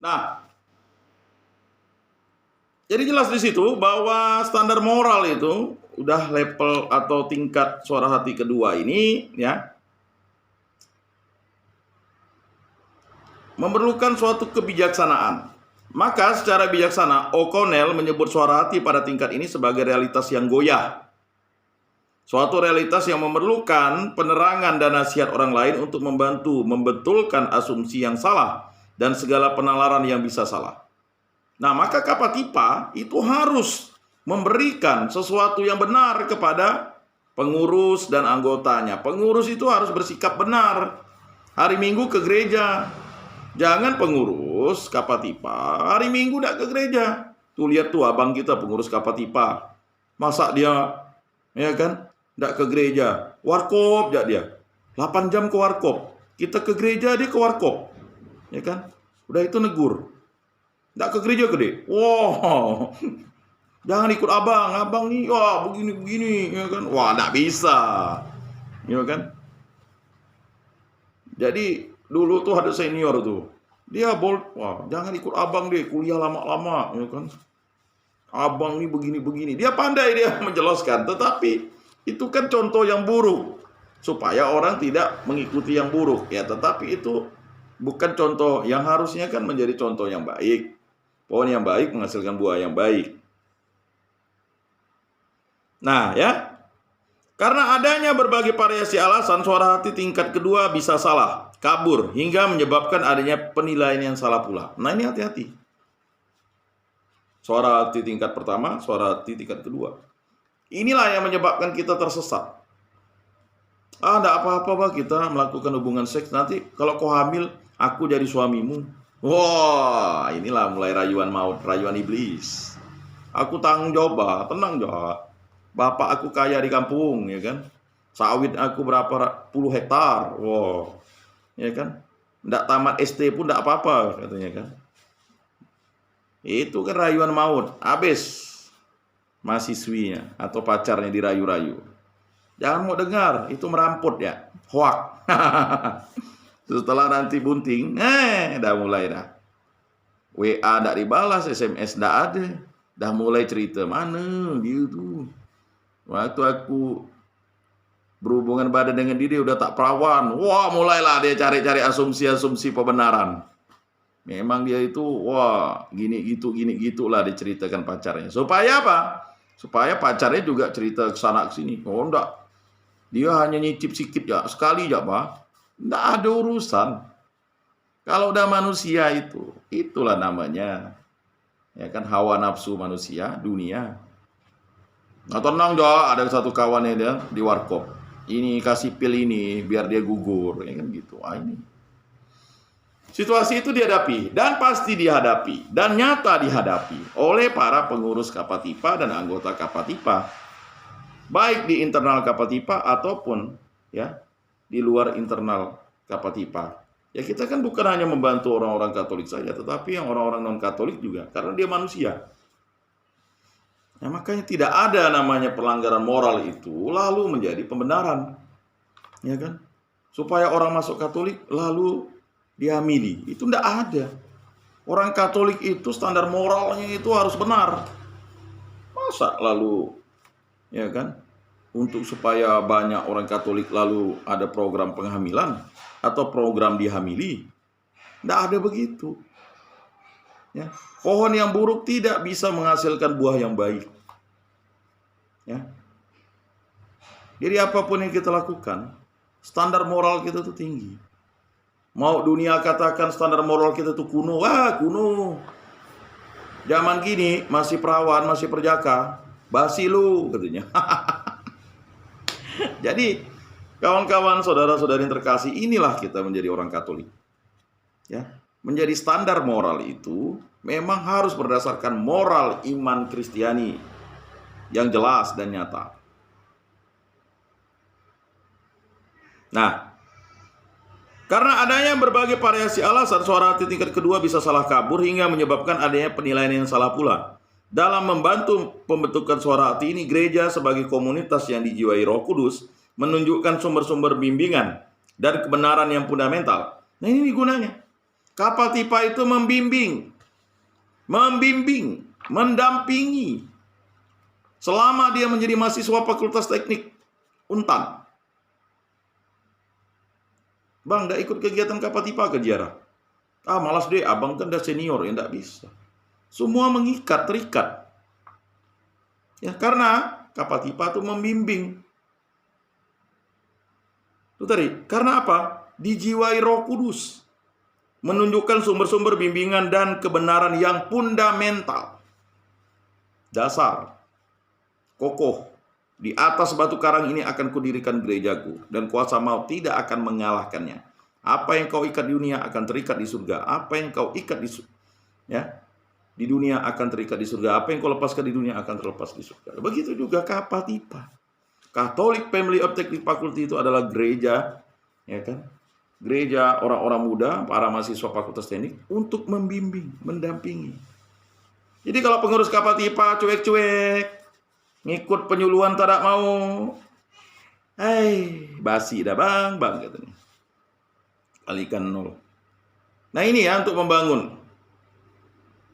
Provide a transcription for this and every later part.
Nah, jadi jelas di situ bahwa standar moral itu udah level atau tingkat suara hati kedua ini ya memerlukan suatu kebijaksanaan. Maka secara bijaksana O'Connell menyebut suara hati pada tingkat ini sebagai realitas yang goyah. Suatu realitas yang memerlukan penerangan dan nasihat orang lain untuk membantu membetulkan asumsi yang salah dan segala penalaran yang bisa salah. Nah, maka Kapatipa itu harus memberikan sesuatu yang benar kepada pengurus dan anggotanya. Pengurus itu harus bersikap benar. Hari Minggu ke gereja. Jangan pengurus Kapatipa hari Minggu tidak ke gereja. Tuh lihat tuh abang kita pengurus Kapatipa. Masa dia, ya kan, tidak ke gereja. Warkop dia. 8 jam ke warkop. Kita ke gereja, dia ke warkop. Ya kan? Udah itu negur. Tidak ke gereja gede. Wow. Jangan ikut abang nih, wah begini, ya kan? Wah, tidak bisa, ya kan? Jadi dulu tuh ada senior tuh, dia wah jangan ikut abang deh, kuliah lama-lama, ya kan? Abang nih begini, dia pandai dia menjelaskan, tetapi itu kan contoh yang buruk, supaya orang tidak mengikuti yang buruk, ya. Tetapi itu bukan contoh yang harusnya kan menjadi contoh yang baik. Pohon yang baik menghasilkan buah yang baik. Nah ya, karena adanya berbagai variasi alasan, suara hati tingkat kedua bisa salah, kabur, hingga menyebabkan adanya penilaian yang salah pula. Nah ini hati-hati. Suara hati tingkat pertama, suara hati tingkat kedua. Inilah yang menyebabkan kita tersesat. Tidak apa-apa bah kita melakukan hubungan seks, nanti kalau kau hamil, aku jadi suamimu. Wah, inilah mulai rayuan maut, rayuan iblis. Aku tanggung jawab bah, tenang jawab. Bapak aku kaya di kampung, ya kan? Sawit aku berapa puluh hektar. Wow. Ya kan? Nggak tamat SD pun nggak apa-apa, katanya kan. Itu kan rayuan maut. Habis mahasiswinya atau pacarnya dirayu-rayu. Jangan mau dengar, itu meramput ya. Hoak. Setelah nanti bunting, dah mulai dah. WA nggak dibalas, SMS nggak ada. Dah mulai cerita, mana dia tuh. Waktu aku berhubungan badan dengan dia udah tak perawan. Wah, mulailah dia cari-cari asumsi-asumsi pembenaran. Memang dia itu, wah, gini gitulah diceritakan pacarnya. Supaya apa? Supaya pacarnya juga cerita ke sana ke sini. Oh, enggak. Dia hanya nyicip sikit ya, sekali ya, Pak. Enggak ada urusan. Kalau udah manusia itu, itulah namanya. Ya kan, hawa nafsu manusia, dunia. Nah, tenang dong, ada satu kawannya dia di warkop. Ini kasih pil ini biar dia gugur, ya kan gitu. Ini situasi itu dihadapi dan pasti dihadapi dan nyata dihadapi oleh para pengurus Kapatipa dan anggota Kapatipa, baik di internal Kapatipa ataupun ya di luar internal Kapatipa. Ya kita kan bukan hanya membantu orang-orang Katolik saja, tetapi yang orang-orang non Katolik juga, karena dia manusia. Nah, makanya tidak ada namanya pelanggaran moral itu lalu menjadi pembenaran, ya kan? Supaya orang masuk Katolik lalu dihamili, itu tidak ada. Orang Katolik itu standar moralnya itu harus benar. Masa lalu, ya kan? Untuk supaya banyak orang Katolik lalu ada program penghamilan atau program dihamili, tidak ada begitu. Ya. Pohon yang buruk tidak bisa menghasilkan buah yang baik. Ya. Jadi apapun yang kita lakukan, standar moral kita tuh tinggi. Mau dunia katakan standar moral kita tuh kuno, wah kuno. Zaman gini masih perawan, masih perjaka, basi lu katanya. Jadi kawan-kawan, saudara-saudari yang terkasih, inilah kita menjadi orang Katolik. Ya. Menjadi standar moral itu memang harus berdasarkan moral iman Kristiani yang jelas dan nyata. Nah, karena adanya berbagai variasi alasan, suara hati tingkat kedua bisa salah kabur hingga menyebabkan adanya penilaian yang salah pula. Dalam membantu pembentukan suara hati ini, gereja sebagai komunitas yang dijiwai Roh Kudus menunjukkan sumber-sumber bimbingan dan kebenaran yang fundamental. Nah, ini gunanya. Kapal Tipa itu membimbing, mendampingi selama dia menjadi mahasiswa Fakultas Teknik Untan. Bang, nggak ikut kegiatan Kapal Tipa ke Jiarah? Ah, malas deh, abang kan udah senior, ya nggak bisa. Semua terikat. Ya, karena Kapal Tipa itu membimbing. Itu tadi, karena apa? Dijiwai Roh Kudus. Menunjukkan sumber-sumber bimbingan dan kebenaran yang fundamental. Dasar. Kokoh. Di atas batu karang ini akan kudirikan gerejaku, dan kuasa maut tidak akan mengalahkannya. Apa yang kau ikat di dunia akan terikat di surga. Apa yang kau ikat di dunia akan terikat di surga. Apa yang kau lepaskan di dunia akan terlepas di surga. Begitu juga Kapal Tipa. Catholic Family of Technical Faculty itu adalah gereja, ya kan? Gereja orang-orang muda, para mahasiswa Fakultas Teknik untuk membimbing, mendampingi. Jadi kalau pengurus Kapal Tipa cuek-cuek, ngikut penyuluhan tidak mau, basi dah bang katanya. Kalikan 0. Nah ini ya untuk membangun.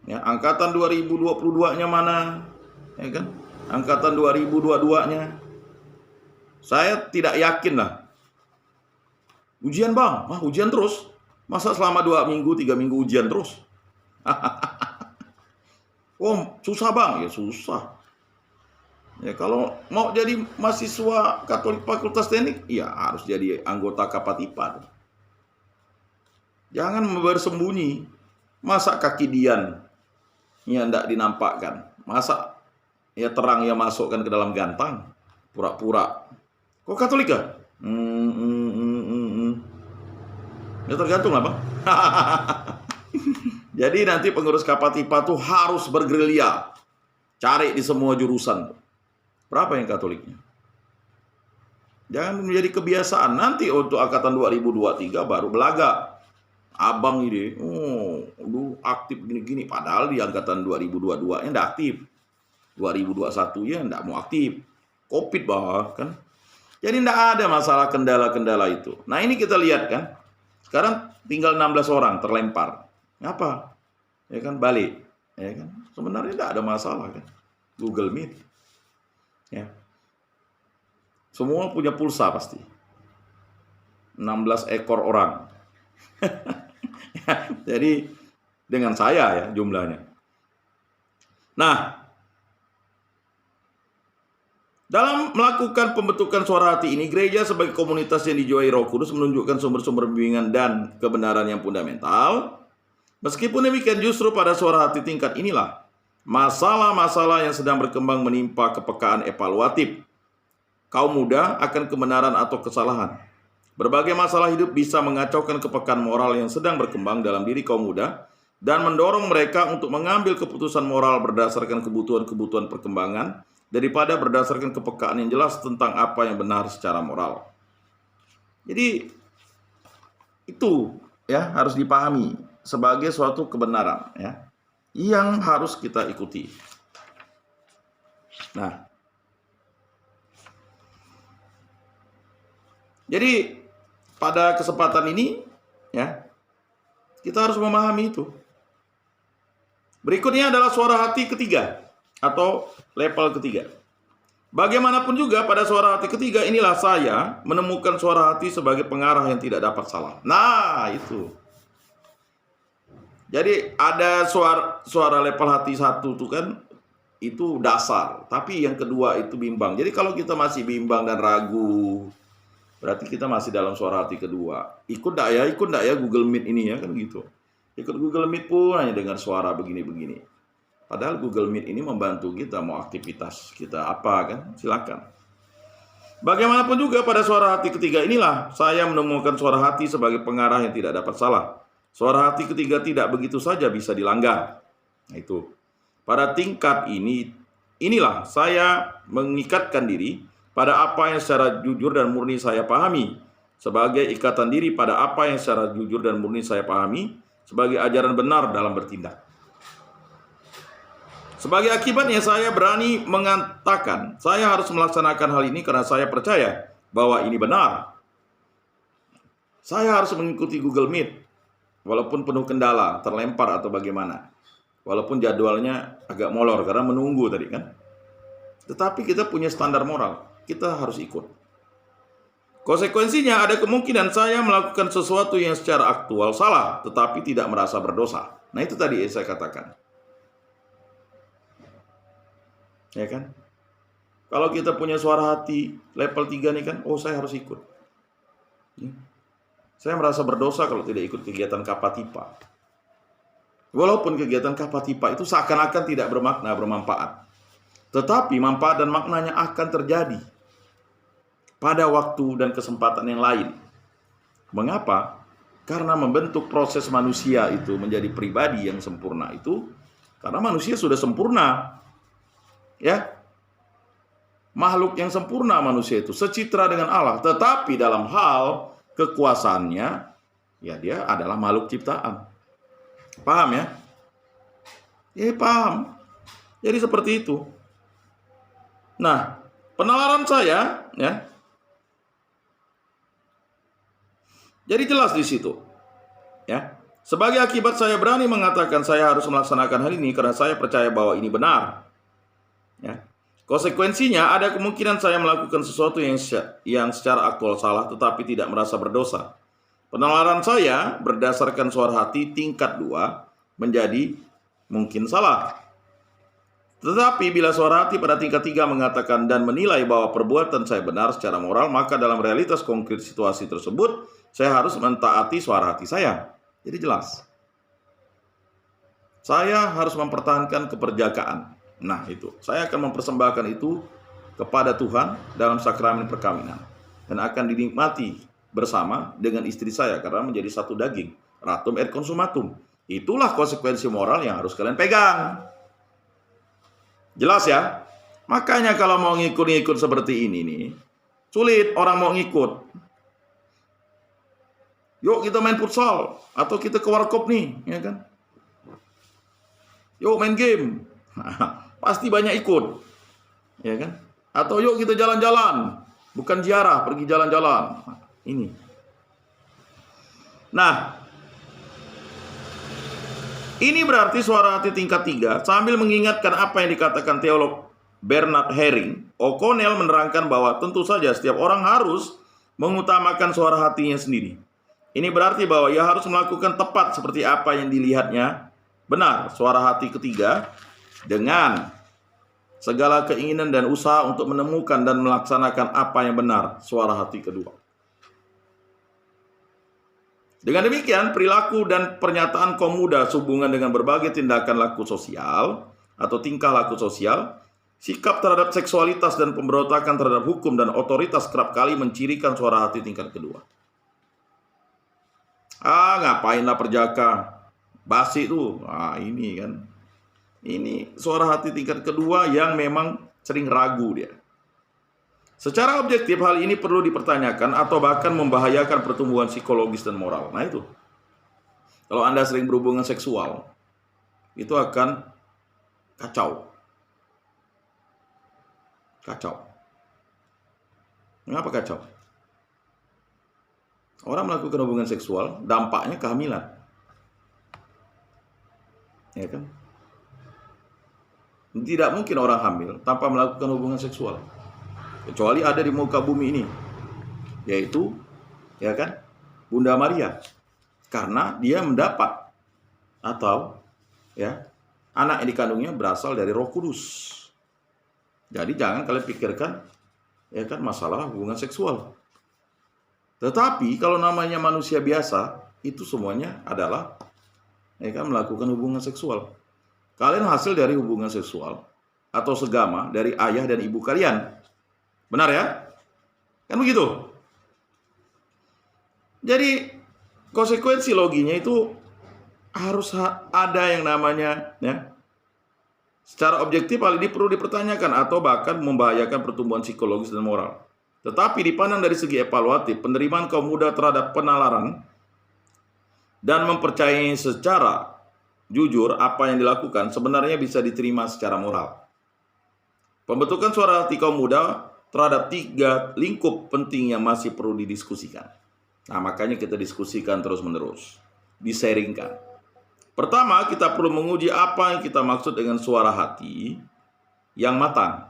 Ya, angkatan 2022-nya mana? Ya kan? Angkatan 2022-nya. Saya tidak yakin lah. Ujian bang, ujian terus. Masa selama 2 minggu, 3 minggu ujian terus? Oh, susah bang, ya susah. Ya kalau mau jadi mahasiswa Katolik Fakultas Teknik, ya harus jadi anggota Kapal Tipa. Jangan bersembunyi. Masa kaki Dian ya tidak dinampakkan? Masa ya terang ya masukkan ke dalam gantang? Pura-pura. Kok Katolik ya? Ya tergantung lah bang. Jadi nanti pengurus Kapal Tipa tuh harus bergerilya. Cari di semua jurusan. Berapa yang Katoliknya? Jangan menjadi kebiasaan. Nanti untuk angkatan 2023 baru belaga. Abang ini, lu aktif gini-gini. Padahal di angkatan 2022-nya enggak aktif. 2021-nya enggak mau aktif. Covid bahkan. Jadi enggak ada masalah kendala-kendala itu. Nah ini kita lihat kan. Sekarang tinggal 16 orang terlempar. Apa? Ya kan balik. Ya kan. Sebenarnya enggak ada masalah kan. Google Meet. Ya. Semua punya pulsa pasti. 16 ekor orang. Jadi dengan saya ya jumlahnya. Nah, dalam melakukan pembentukan suara hati ini, gereja sebagai komunitas yang dijiwai Roh Kudus menunjukkan sumber-sumber bimbingan dan kebenaran yang fundamental. Meskipun demikian, justru pada suara hati tingkat inilah masalah-masalah yang sedang berkembang menimpa kepekaan evaluatif kaum muda akan kebenaran atau kesalahan. Berbagai masalah hidup bisa mengacaukan kepekaan moral yang sedang berkembang dalam diri kaum muda dan mendorong mereka untuk mengambil keputusan moral berdasarkan kebutuhan-kebutuhan perkembangan daripada berdasarkan kepekaan yang jelas tentang apa yang benar secara moral. Jadi itu ya harus dipahami sebagai suatu kebenaran ya yang harus kita ikuti. Nah, jadi pada kesempatan ini ya kita harus memahami itu. Berikutnya adalah suara hati ketiga atau level ketiga. Bagaimanapun juga pada suara hati ketiga inilah saya menemukan suara hati sebagai pengarah yang tidak dapat salah. Nah, itu. Jadi ada suara level hati 1 tuh kan itu dasar, tapi yang kedua itu bimbang. Jadi kalau kita masih bimbang dan ragu, berarti kita masih dalam suara hati kedua. Ikut enggak ya Google Meet ini ya kan gitu. Ikut Google Meet pun hanya dengar suara begini-begini. Padahal Google Meet ini membantu kita mau aktivitas kita apa kan? Silakan. Bagaimanapun juga pada suara hati ketiga inilah saya menemukan suara hati sebagai pengarah yang tidak dapat salah. Suara hati ketiga tidak begitu saja bisa dilanggar. Nah, itu. Pada tingkat inilah saya mengikatkan diri pada apa yang secara jujur dan murni saya pahami, sebagai ikatan diri pada apa yang secara jujur dan murni saya pahami, sebagai ajaran benar dalam bertindak. Sebagai akibatnya saya berani mengatakan, saya harus melaksanakan hal ini karena saya percaya bahwa ini benar. Saya harus mengikuti Google Meet. walaupun penuh kendala, terlempar atau bagaimana. Walaupun jadwalnya agak molor karena menunggu tadi kan. Tetapi kita punya standar moral, kita harus ikut. Konsekuensinya ada kemungkinan saya melakukan sesuatu yang secara aktual salah, tetapi tidak merasa berdosa. Nah itu tadi saya katakan. Ya kan? Kalau kita punya suara hati level 3 nih kan, oh saya harus ikut. Saya merasa berdosa kalau tidak ikut kegiatan Kapatipa. Walaupun kegiatan Kapatipa itu seakan-akan tidak bermakna, bermanfaat. Tetapi manfaat dan maknanya akan terjadi pada waktu dan kesempatan yang lain. Mengapa? Karena membentuk proses manusia itu menjadi pribadi yang sempurna itu, karena manusia sudah sempurna. Ya, makhluk yang sempurna manusia itu, secitra dengan Allah. Tetapi dalam hal kekuasaannya, ya dia adalah makhluk ciptaan. Paham ya? Ya paham. Jadi seperti itu. Nah, penalaran saya, ya. Jadi jelas di situ. Ya. Sebagai akibat saya berani mengatakan saya harus melaksanakan hal ini karena saya percaya bahwa ini benar. Ya. Konsekuensinya ada kemungkinan saya melakukan sesuatu yang secara aktual salah tetapi tidak merasa berdosa. Penalaran saya berdasarkan suara hati tingkat 2 menjadi mungkin salah. Tetapi bila suara hati pada tingkat 3 mengatakan dan menilai bahwa perbuatan saya benar secara moral, maka dalam realitas konkret situasi tersebut saya harus mentaati suara hati saya. Jadi jelas. Saya harus mempertahankan keperjakaan. Nah itu, saya akan mempersembahkan itu kepada Tuhan dalam sakramen perkawinan. Dan akan dinikmati bersama dengan istri saya karena menjadi satu daging. Ratum et consumatum. Itulah konsekuensi moral yang harus kalian pegang. Jelas ya? Makanya kalau mau ngikut-ngikut seperti ini nih, sulit orang mau ngikut. Yuk kita main futsal atau kita ke warkop nih, ya kan? Yuk main game. Pasti banyak ikut. Ya kan? Atau yuk kita jalan-jalan. Bukan ziarah, pergi jalan-jalan. Ini. Nah, ini berarti suara hati tingkat 3 sambil mengingatkan apa yang dikatakan teolog Bernard Herring. O'Connell menerangkan bahwa tentu saja setiap orang harus mengutamakan suara hatinya sendiri. Ini berarti bahwa ia harus melakukan tepat seperti apa yang dilihatnya benar, suara hati ketiga, dengan segala keinginan dan usaha untuk menemukan dan melaksanakan apa yang benar, suara hati kedua. Dengan demikian, perilaku dan pernyataan kaum muda sehubungan dengan berbagai tindakan laku sosial atau tingkah laku sosial, sikap terhadap seksualitas dan pemberontakan terhadap hukum dan otoritas kerap kali mencirikan suara hati tingkat kedua. Ngapainlah perjaka, basi tuh. Ini kan. Ini suara hati tingkat kedua yang memang sering ragu dia. Secara objektif hal ini perlu dipertanyakan atau bahkan membahayakan pertumbuhan psikologis dan moral. Nah itu. Kalau Anda sering berhubungan seksual, itu akan kacau. Kacau. Mengapa kacau? Orang melakukan hubungan seksual, dampaknya kehamilan. Ya kan? Tidak mungkin orang hamil tanpa melakukan hubungan seksual. Kecuali ada di muka bumi ini, yaitu ya kan Bunda Maria, karena dia mendapat atau ya anak yang dikandungnya berasal dari Roh Kudus. Jadi jangan kalian pikirkan ya kan masalah hubungan seksual. Tetapi kalau namanya manusia biasa itu semuanya adalah ya kan melakukan hubungan seksual. Kalian hasil dari hubungan seksual atau segama dari ayah dan ibu kalian. Benar ya? Kan begitu? Jadi konsekuensi loginya itu harus ada yang namanya ya. Secara objektif hal ini perlu dipertanyakan atau bahkan membahayakan pertumbuhan psikologis dan moral. Tetapi dipandang dari segi evaluatif, penerimaan kaum muda terhadap penalaran dan mempercayai secara jujur apa yang dilakukan sebenarnya bisa diterima secara moral. Pembentukan suara hati kaum muda terhadap 3 lingkup penting yang masih perlu didiskusikan. Nah, makanya kita diskusikan terus-menerus. disaringkan. Pertama, kita perlu menguji apa yang kita maksud dengan suara hati yang matang.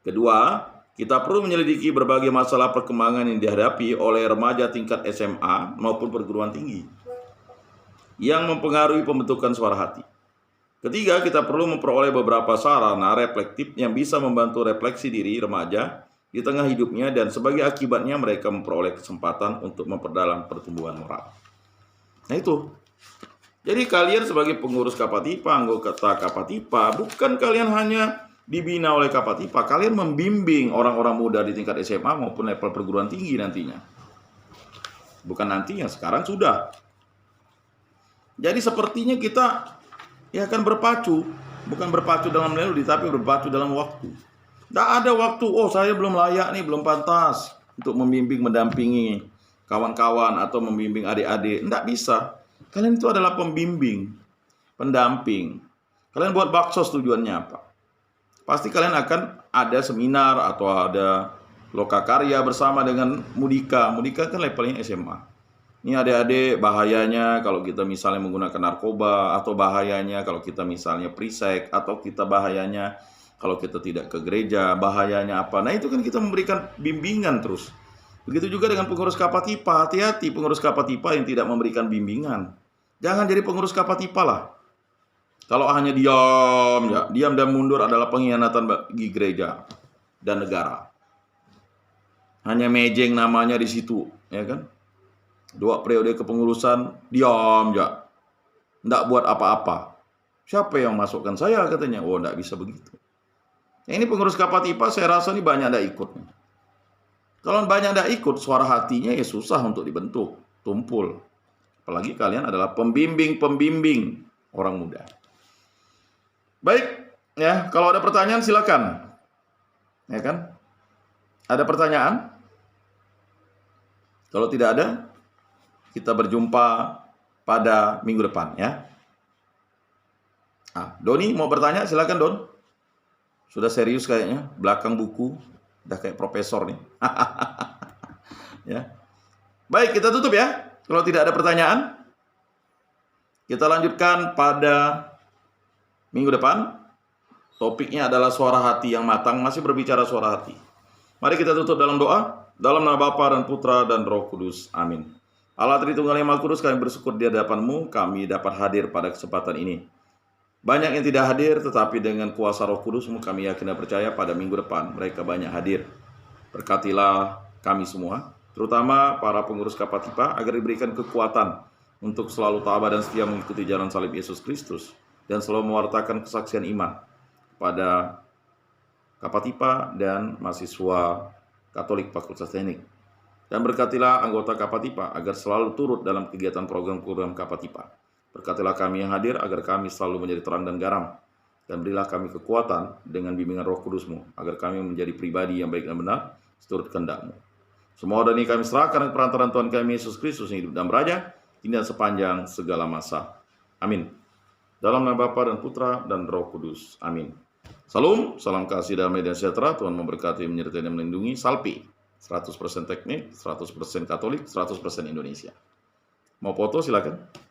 Kedua, kita perlu menyelidiki berbagai masalah perkembangan yang dihadapi oleh remaja tingkat SMA maupun perguruan tinggi yang mempengaruhi pembentukan suara hati. Ketiga, kita perlu memperoleh beberapa sarana reflektif yang bisa membantu refleksi diri remaja di tengah hidupnya dan sebagai akibatnya mereka memperoleh kesempatan untuk memperdalam pertumbuhan moral. Nah itu. Jadi kalian sebagai pengurus Kapatipa, anggota Kapatipa, bukan kalian hanya dibina oleh Kapatipa, kalian membimbing orang-orang muda di tingkat SMA maupun level perguruan tinggi nantinya. Bukan nantinya, sekarang sudah. Jadi sepertinya kita ya akan berpacu, bukan berpacu dalam melodi, tapi berpacu dalam waktu. Tidak ada waktu, oh saya belum layak nih, belum pantas untuk membimbing, mendampingi kawan-kawan atau membimbing adik-adik. Tidak bisa. Kalian itu adalah pembimbing, pendamping. Kalian buat bakso tujuannya apa? Pasti kalian akan ada seminar atau ada lokakarya bersama dengan Mudika. Mudika kan levelnya SMA. Ini adik-adik bahayanya kalau kita misalnya menggunakan narkoba, atau bahayanya kalau kita misalnya prisek, atau kita bahayanya kalau kita tidak ke gereja, bahayanya apa. Nah itu kan kita memberikan bimbingan terus. Begitu juga dengan pengurus Kapatipa. Hati-hati pengurus Kapatipa yang tidak memberikan bimbingan. Jangan jadi pengurus Kapatipa lah. Kalau hanya diam dan mundur adalah pengkhianatan bagi gereja dan negara. Hanya mejeng namanya di situ, ya kan? 2 periode kepengurusan, diam ya. Nggak buat apa-apa. Siapa yang masukkan saya katanya? Oh, nggak bisa begitu. Ini pengurus Kapatipa saya rasa ini banyak nggak ikut. Kalau banyak nggak ikut, suara hatinya ya susah untuk dibentuk, tumpul. Apalagi kalian adalah pembimbing orang muda. Baik, ya, kalau ada pertanyaan silakan. Ya kan? Ada pertanyaan? Kalau tidak ada, kita berjumpa pada minggu depan ya. Doni mau bertanya, silakan Don. Sudah serius kayaknya, belakang buku udah kayak profesor nih. Ya. Baik, kita tutup ya. Kalau tidak ada pertanyaan, kita lanjutkan pada minggu depan. Topiknya adalah suara hati yang matang, masih berbicara suara hati. Mari kita tutup dalam doa. Dalam nama Bapa dan Putra dan Roh Kudus. Amin. Allah Tritunggal Yang Maha Kudus, kami bersyukur di hadapan-Mu, kami dapat hadir pada kesempatan ini. Banyak yang tidak hadir, tetapi dengan kuasa Roh Kudus-Mu kami yakin dan percaya pada minggu depan mereka banyak hadir. Berkatilah kami semua, terutama para pengurus Kapatipa, agar diberikan kekuatan untuk selalu tabah dan setia mengikuti jalan salib Yesus Kristus dan selalu mewartakan kesaksian iman pada Kapatipa dan mahasiswa Katolik Fakultas Teknik. Dan berkatilah anggota Kapatipa agar selalu turut dalam kegiatan program-program Kapatipa. Berkatilah kami yang hadir agar kami selalu menjadi terang dan garam. Dan berilah kami kekuatan dengan bimbingan Roh Kudus-Mu agar kami menjadi pribadi yang baik dan benar seturut kehendak-Mu. Semua dan ini kami serahkan dengan perantaraan Tuhan kami Yesus Kristus yang hidup dan beraja kini dan sepanjang segala masa. Amin. Dalam nama Bapa dan Putra dan Roh Kudus. Amin. Salam, salam kasih damai dan sejahtera. Tuhan memberkati, menyertai dan melindungi. Salpi, 100% teknik, 100% Katolik, 100% Indonesia. Mau foto silakan.